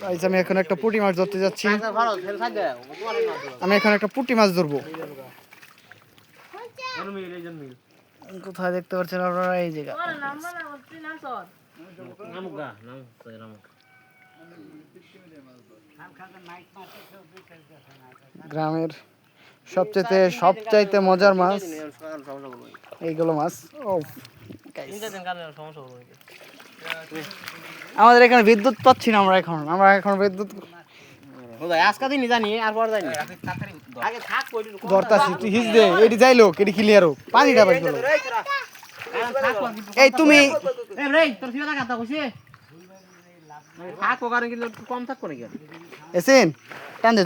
Guys আমি এখন একটা পুঁটি মাছ ধরতে যাচ্ছি। আমি এখন একটা পুঁটি মাছ ধরবো। কোথায় দেখতে পাচ্ছেন আপনারা? এই জায়গা গ্রামের সবচাইতে মজার মাছ এইগুলো মাছ। আমাদের এখানে বিদ্যুৎ পাচ্ছি না আমরা এখন বিদ্যুৎ ধরতাছি। তুই হিস দে, এটি যাইলো এটি ক্লিয়ার হোক, পানিটা বাইক গেল। এই তুমি এসেন টান দে,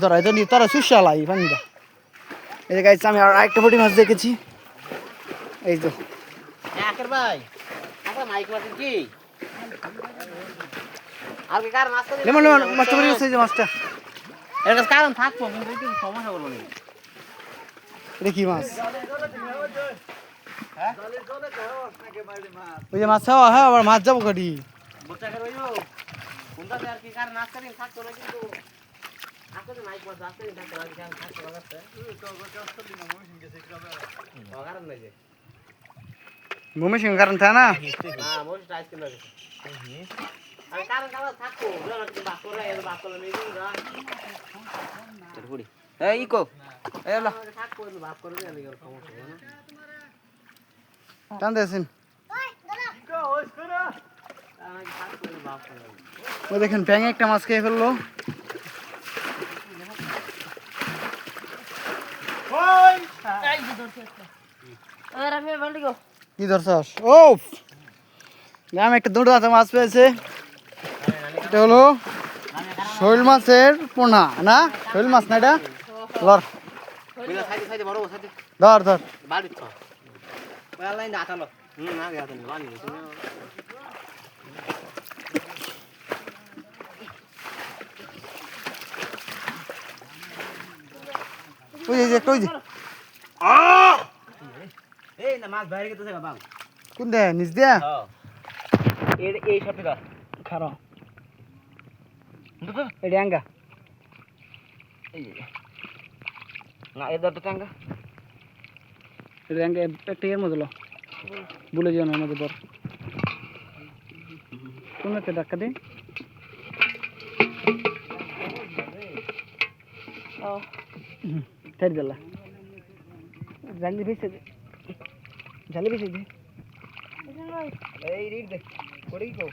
তোরা সুশালাই পানিটা। এই যে গাইস আমি আর একটা পুঁটি মাছ দেখেছি। এই তো লেমন লেমন মাছটা পড়ে গেছে। এই যে মাছটা কারণ থাকবো কিন্তু সমস্যা করবো না। এটা কি মাছ? ওই যে মাছ হ্যাঁ, আবার মাছ যাবো কাটি। ভূমি সিং কারণ থাকে না। টান দিয়েছেন ওই দেখেন ব্যাঙ একটা মাছ খেয়ে ফেললো। কি ধরছস? ও আমি একটা দুটো মাছ পেয়েছে। এটা হলো শৈল মাছের পোনা না, শৈল মাছ না এটা। ধর ধর ধর ওই যে একটা ওই যে কোন দে নিচ দিয়া এই সাথে খারাপ এটা আঙ্গা না এদের তো টাঙ্গা এটা আঙ্গা একটা এর মধ্যে বলে যাও না আমাদের বর কোন একটা ধাক্কা দে। ছেড়ে দিলা জালি ভেসে দে, জালি ভেসে দে। এই রিড দে পড়ি কো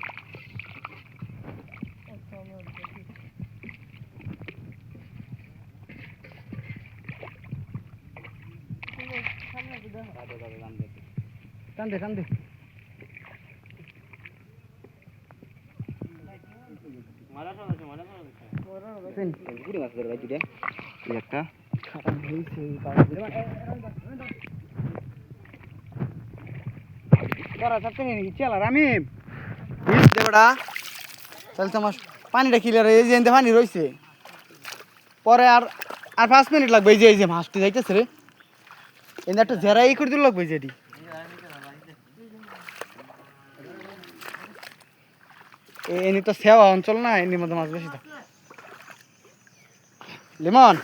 টান দে টান দে। পানিটা ক্লিয়ার এই যে পানি রয়েছে পরে আর 5 মিনিট লাগবে। এই যে মাছটি যাইতেছে রে, এই একটা জেরাই করে দিল লাগবে যেটি। এনি তো সেবা অঞ্চল না, এর মধ্যে মাছ বেশি থাকে। লিমন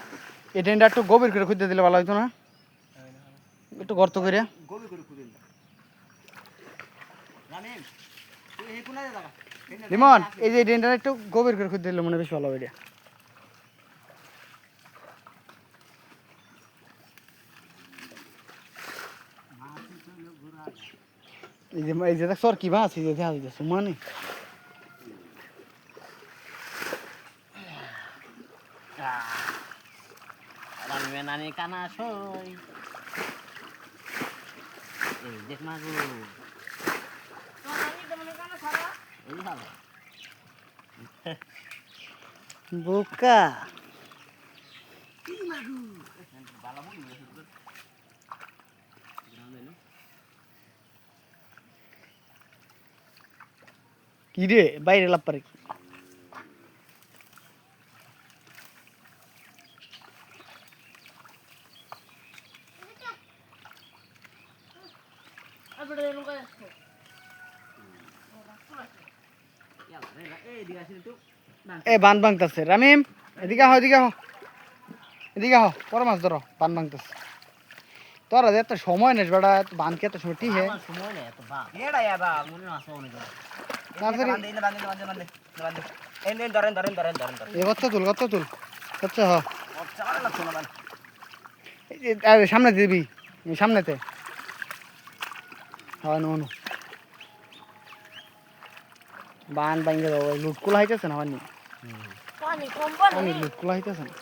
এই ড্রেনটা একটু গভীর করে খুঁজতে দিলে ভালো হইতো না? একটু গর্ত করে লিমন এই যে ড্রেনটা একটু গভীর করে খুঁজতে দিলে মনে বেশি ভালো হবে। এই যে সর কি মাছ এই যে দেখা যাচ্ছে মানে নানি কানা সই দেখ মাগু বোকা কি রে বাইরে লাভ পারে কি? এ বান ভাঙতেছে রামিম এদিকে আহ এদিকে আহ এদিকে আহ বড় মাছ ধরো বান ভাঙতেছে তোরা এত সময় নেই বেটা বান কে এত সময় ঠিক হে কত তুল আচ্ছা হ সামনে দিবি সামনেতে হয় নো বান ভাঙে দাও লুটকুলা হইতেছে না পানি পানি লুটকুলা হইতেছে না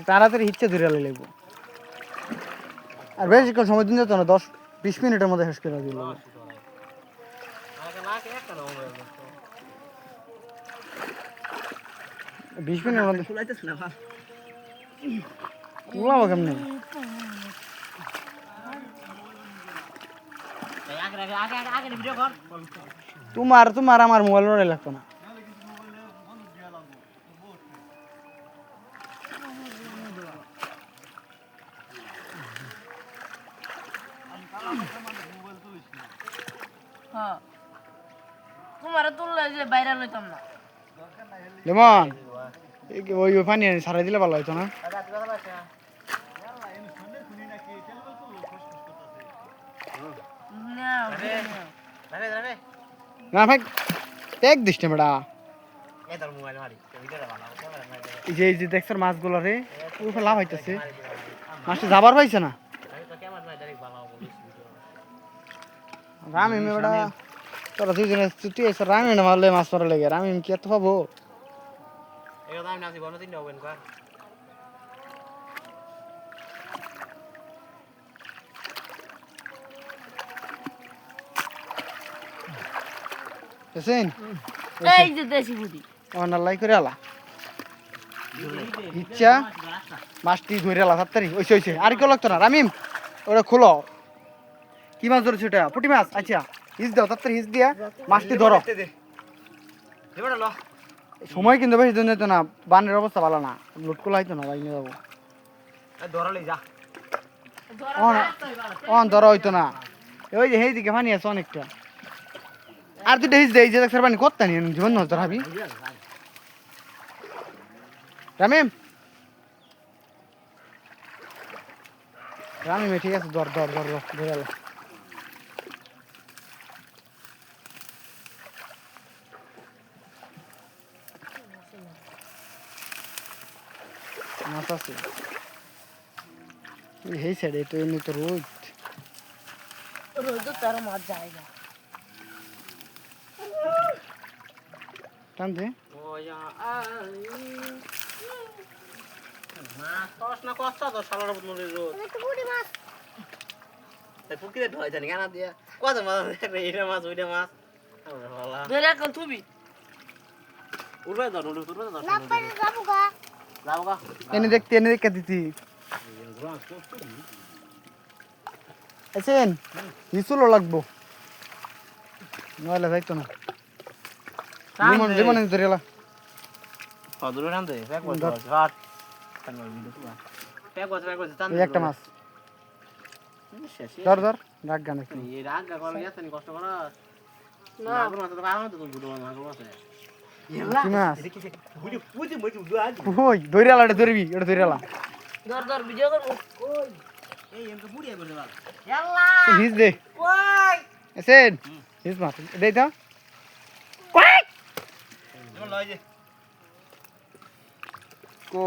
তাড়াতাড়ি ইচ্ছে ধরে লাগবো আর বেশিক্ষণ সময় দিন যেত না 10-20 মিনিটের মধ্যে শেষ করে দিল 20 মিনিটের মধ্যে কুলাবো কেমনি তোমার আমার মোবাইল রোডে লাগতো না তোমারে তুললে যে বাইরে লইতাম না লেমন ওই পানি সারাই দিলে ভালো হইতো না না ভাই এক দিস না বেটা এই যে দেখছর মাছগুলো রে ওই লাভ হইতেছে মাছটা যাবার পাইছে না রামিম বেটা তোরা দুইজনে তুই এসে রামিম মারলে মাছ মারা লেগে রামিম কি এত পাবো এই যে দেশি বুদ্ধি অনালাই করে আলা ইচ্ছা মাছটি ধরে আলা তাড়াতাড়ি ওইছে আর কেউ লাগতো না রামিম ওটা খোলো কি মাছ ধরেছে ওটা পুঁটি মাছ আচ্ছা হিস দাও তাড়াতাড়ি হিস দিয়া মাছটি ধরো সময় কিন্তু বেশি দিন যেত না বানের অবস্থা ভালো না লুটকুলা হইতো না ভাই নিয়ে যাবো ধরা হইতো না ওই যে সেই দিকে পানি আছে অনেকটা আর দুটো হিস দেয় যে দেখছেন পানি করতে নি জীবন নজর হাবি রামিম রামিম ঠিক আছে ধর ধরে আলো মাছ আছে এই সাইডে তো এমনি তো রোদ তার মাছ যায় না টানতে এনে দেখতে দিতি আছেন হিসুলো লাগবো নইলে যাইতো না লিমন ধরে এলা একটা মাছ ধর রাগ গান ধরে আলা ধরবি এটা ধরে আলা হিস দে এসেন হিস মাছ দেই তো কো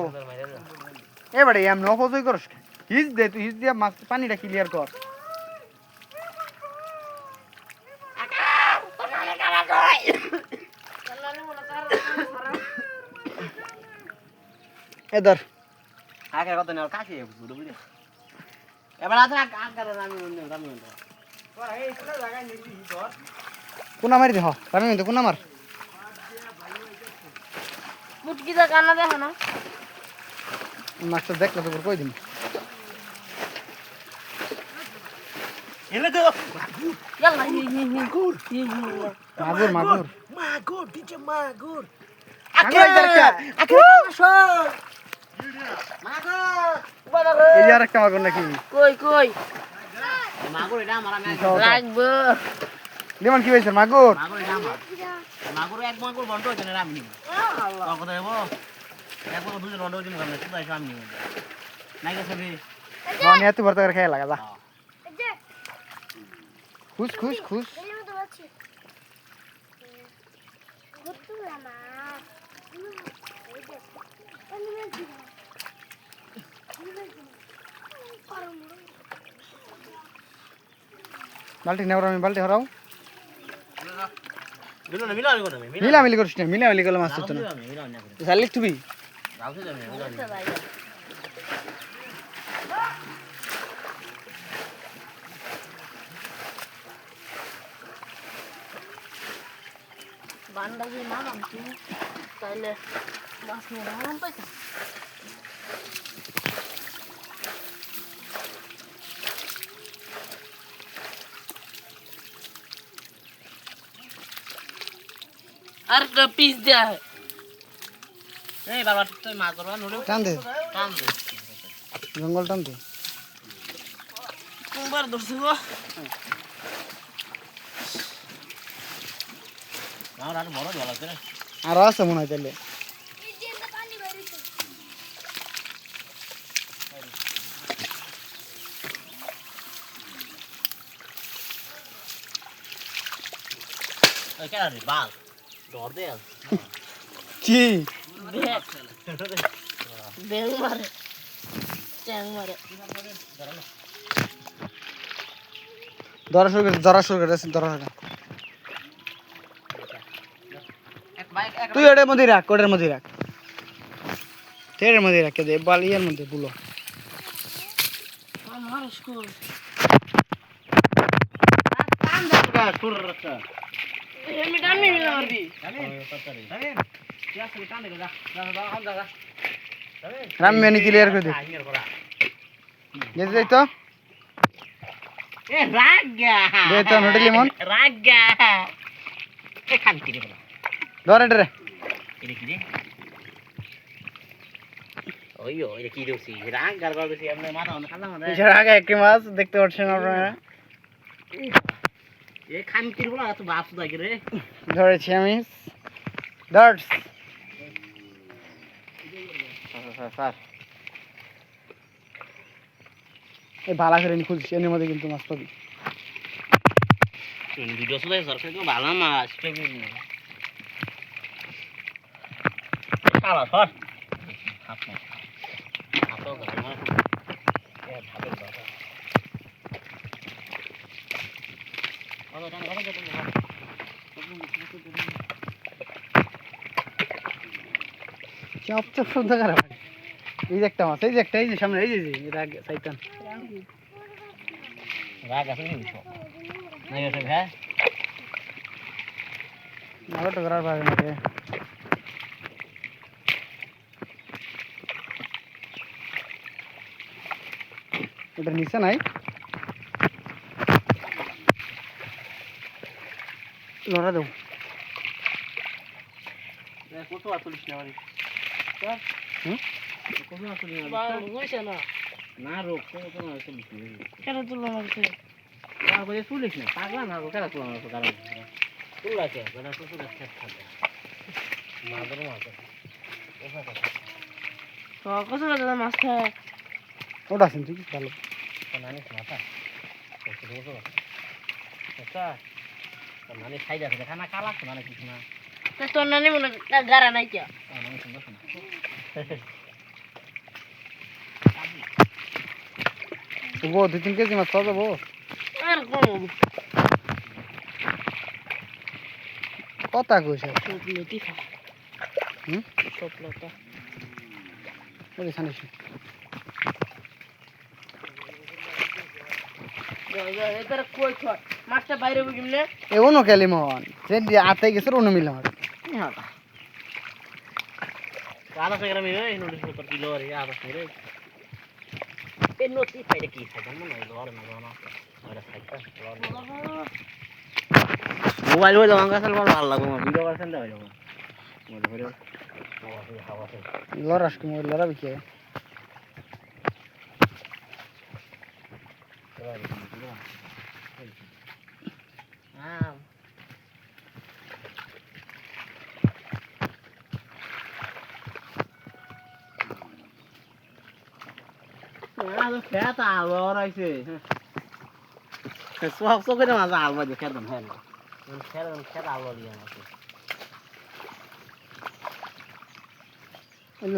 এবারে এমন অপচয় করস হিস দে তুই হিস দিয়া মাছ পানিটা ক্লিয়ার কর এদার আগে কত না কাকে বুঝু বুঝে এবার আছে আগে রামি তোরা এই ছোট জায়গায় নিবি ধর কোনা মারি দে হ রামি তো কোনা মার মুটকি দা কানা দেখো না মাছটা দেখলে তো কই দিন এনে তো ইয়াল্লা মাগুর মাগুর দিছে মাগুর আকে দরকার আকে আসো এই যে আরেকটা মাগুর নাকি কই কই মাগুর এটা আমার আমি লাগবো যেমন কি হয়েছে মাগুর মাগুর এটা আমার মাগুর এক মাগুর বন্ধ হচ্ছে না আমি নিব কত দেব এক মাগুর দুজন বন্ধ হচ্ছে না শুধু এসে আমি নিব নাই গেছে রে মানে এত ভর্তা করে খেয়ে লাগা যা খুশ খুশ খুশ বালতি নেওয়ার আমি বালতি হরাও মিলো না মিলো আমি কোন মিলামিলি করিস না মিলামিলি করলে মাছ হচ্ছে না মিলো না করে চালিক তুই যাওতে যাবে মিলো না বান্দা যে না নামছি তাইলে মাছ নিয়ে নাম পাইছে আর একটা পিস দেয়া হয় এই বাবা তুই মাছ ধরবা নলে টান দে টান দে জঙ্গল টান দে কোনবার ধরছি গো আমার আর বড় জল আছে রে আর আছে মনে হয় তাহলে ওই কেন রে বাল ডর দে কি বেল মারে ট্যাং মারে ধরা শুরু করে ধরা শুরু করে ধরা শুরু করে। এক বাইক এক তুই ওটার মধ্যে রাখ ওটার মধ্যে রাখ তেরের মধ্যে রাখে দে বালিয়ার মধ্যে বুলো আমার স্কুল টান দে গা সুর রাখা আমি টানি মিলা মারবি রামমেনি ক্লিয়ার করে দে যেতে যাই তো দে তো নোটে লিমন ধর এটা রে এছাড়া আগে একটি মাছ দেখতে পাচ্ছেন আপনারা ধরেছি আমি ধরস এই ভালো করে নি খুঁজছি এর মধ্যে কিন্তু মাছ পাবি ভিডিও শুধু সরকারি ভালো মাছ কালা সর চপ চপ শব্দ খারাপ এই যে একটা মাছ এই যে একটা এই যে সামনে এই যে রাগ সাইতান রাগ আছে নি নাই আছে ভাই নাগট করার পারে না রে এটা নিচে নাই লড়া দেব কত আতুলিস না বাড়ি কত আতুলিস হয়েছে না না রোগ কত আতুলিস কেন তুলো মারছে না বলে তুলিস না পাগলা না কেন তুলা না কারণ তুলা কে বড় তো তুলা খেত থাকে মাদর মাছ কত বাজে মাছ খায় ওটা আছেন তুই ভালো নানি মাথা আচ্ছা নানি খাই যাচ্ছে খানা কালা মানে কিছু না তোর নানি মনে গারা নাই কে নানি সুন্দর শোনা ও 2-3 কেজি মাছ পাওয়া যাবো আর কম কথা কইছে চকলেটই খা চকলেটটা ওরে সানিস এবার কই ছট মাছটা বাইরে বুঝিমনে এমনও কেলিমন যে আতে গেছে অন্য মিলাম কালা সেগরা মিলে নোটিস পেপার কিলো রে আবার রে এই নতি পাইলে কি খাই জানো না লড় না না ওরা খাইতা মোবাইল হইলো আঙ্গা সাল ভালো লাগবে ভিডিও করছেন দাও মনে করে লড়াস কি মোর লড়াবি কে খেত আলো রয়েছে সব চোখের মাঝে আলো দিয়ে খেতাম হ্যাঁ খেত আলো দিয়ে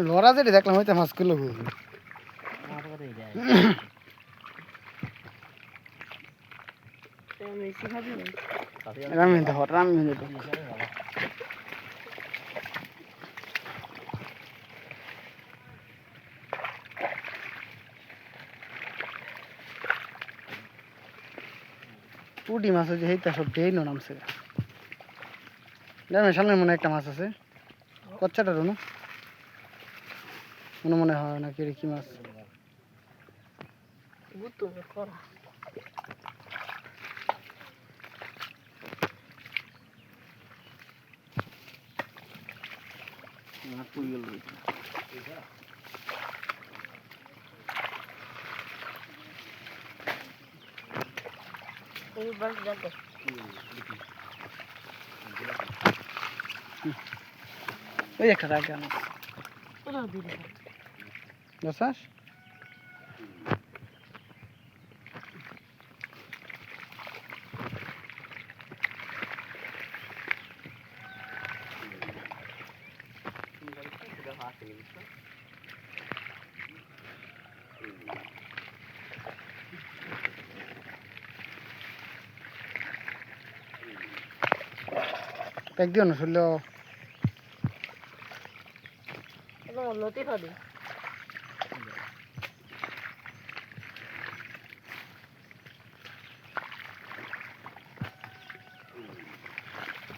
লড়া যেটা দেখলাম হয়তো মাছ করলো মেসি খাবি না রামি ধর রামি তো পুটি মাছ আছে সেইটা সব ডেই নামছে গ্রামের সামনে মনে হয় একটা মাছ আছে কচ্চাটারও না মনে মনে হয় না কি মাছ গুতো করা এই বাস যাবে ওই একটা রাখা মাছ ওরা দিদি বুঝছাস এক দিও না শুনলেও একদম লতি খাবি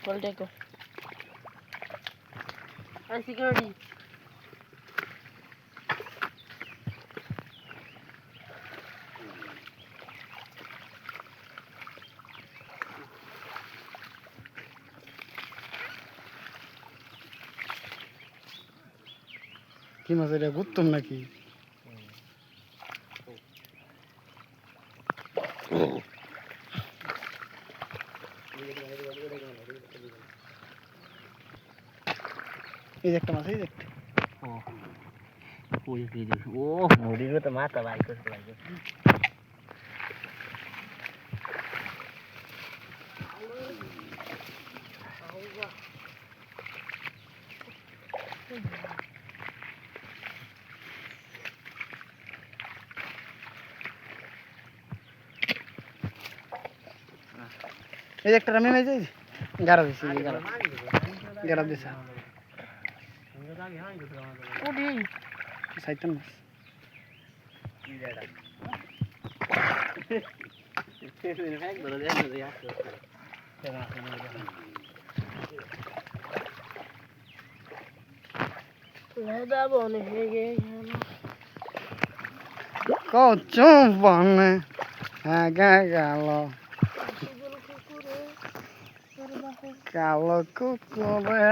কল দেখো আর সিকিউরিটি কি মাছ এটা ঘুরতাম নাকি এই যে একটা মাছ এই যে একটা ও মুড়ির তো মাথা বাই করতে লাগে এই যে একটা রামি মাছ এই গাড়া দিছি গাড়া দিছে ওডি সাইতান মাছ লেদা বনে হেগে কচু বনে হ্যাঁ গেল কালো কুকুরে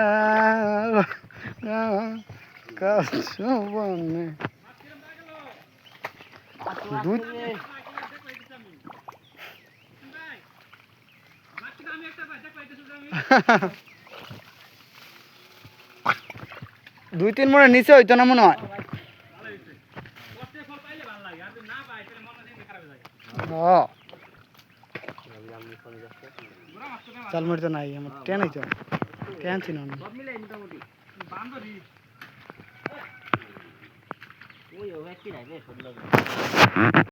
কচু বনে দুধ দুই তিন মনে নিচে হইতো না মনে হয় চাল মারি তো নাই আমার ট্রেন হইতো ট্রেন ছিল না ওই ও একই নাই রে